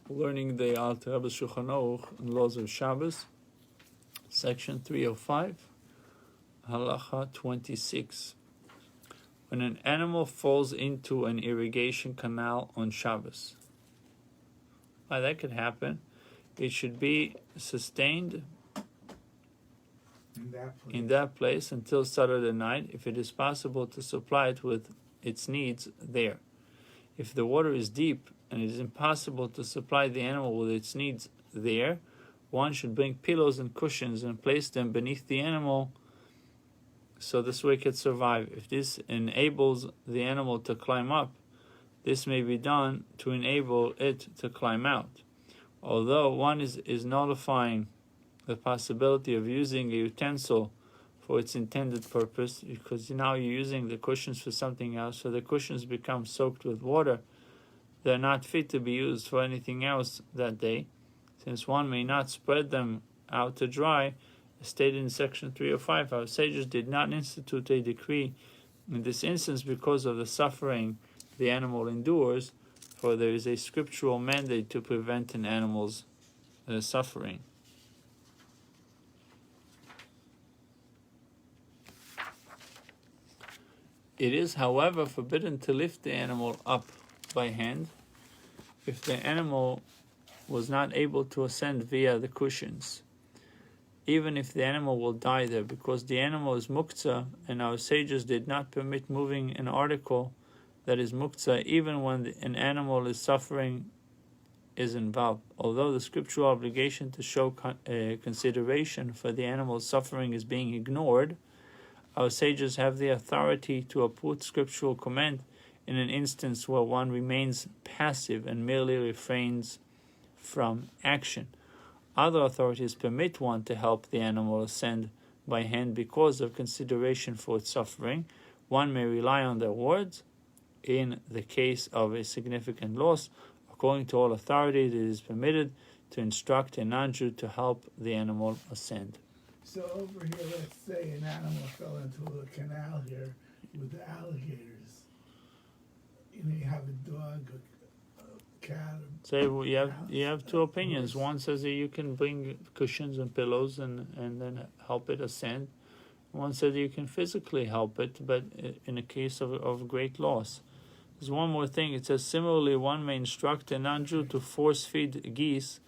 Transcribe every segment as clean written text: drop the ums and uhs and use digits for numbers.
learning the Alter Rebbe Shulchan Aruch and Laws of Shabbos, section 305, halacha 26. When an animal falls into an irrigation canal on Shabbos, why that could happen, it should be sustained in that place until Saturday night, if it is possible to supply it with its needs there. If the water is deep and it is impossible to supply the animal with its needs there, one should bring pillows and cushions and place them beneath the animal so this way it can survive. If this enables the animal to climb up, this may be done to enable it to climb out. Although one is nullifying the possibility of using a utensil for its intended purpose, because now you're using the cushions for something else, so the cushions become soaked with water. They're not fit to be used for anything else that day, since one may not spread them out to dry. As stated in section 305, our sages did not institute a decree in this instance because of the suffering the animal endures, for there is a scriptural mandate to prevent an animal's suffering. It is, however, forbidden to lift the animal up by hand if the animal was not able to ascend via the cushions, even if the animal will die there, because the animal is muktzah, and our sages did not permit moving an article that is muktzah even when an animal is suffering is involved. Although the scriptural obligation to show consideration for the animal's suffering is being ignored, our sages have the authority to uproot scriptural command in an instance where one remains passive and merely refrains from action. Other authorities permit one to help the animal ascend by hand because of consideration for its suffering. One may rely on their words in the case of a significant loss. According to all authorities, it is permitted to instruct a non-Jew to help the animal ascend. So over here, let's say an animal fell into a canal here with the alligators. You have a dog, a cat. So you have two opinions. One says that you can bring cushions and pillows and then help it ascend. One says that you can physically help it, but in a case of great loss. There's one more thing. It says, similarly, one may instruct a non-Jew to force-feed geese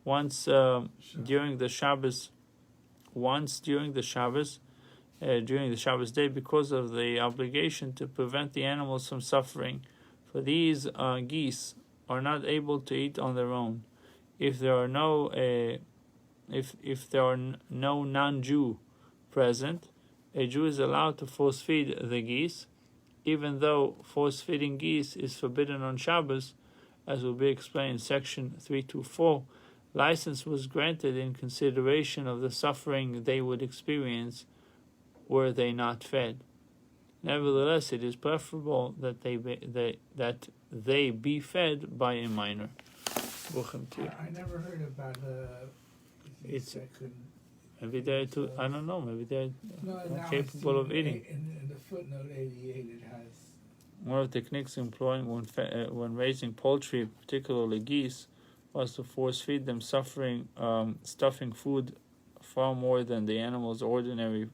once during the Shabbos day, because of the obligation to prevent the animals from suffering. For these geese are not able to eat on their own. If there are no non-Jew present, a Jew is allowed to force feed the geese, even though force feeding geese is forbidden on Shabbos, as will be explained in section 324. License was granted in consideration of the suffering they would experience were they not fed. Nevertheless, it is preferable that they be fed by a minor. I never heard about it's maybe they're too, I don't know, maybe they're capable of eating. In the footnote 88, it has one of the techniques employed when raising poultry, particularly geese, was to force feed them, stuffing food far more than the animal's ordinary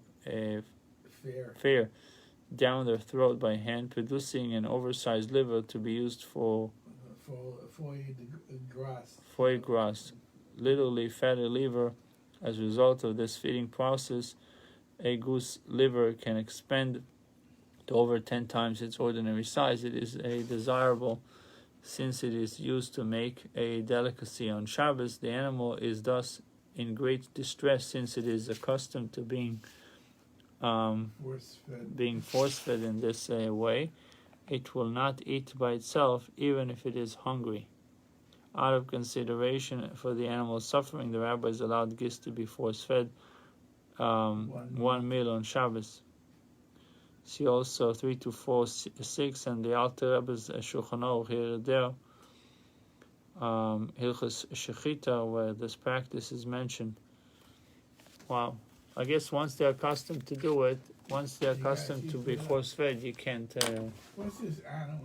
fare down their throat by hand, producing an oversized liver to be used for foie gras, literally fatty liver. As a result of this feeding process, a goose liver can expand to over 10 times its ordinary size. It is a desirable, since it is used to make a delicacy on Shabbos. The animal is thus in great distress, since it is accustomed to being force-fed in this way. It will not eat by itself, even if it is hungry. Out of consideration for the animal's suffering, the rabbis allowed geese to be force-fed one meal on Shabbos. See also 3-4-6 and the Alter Rebbe's Shulchan Aruch here there, Hilchos Shechita, where this practice is mentioned. Wow. I guess once they're accustomed to do it, once they're accustomed to be force-fed, you can't... What's this animal?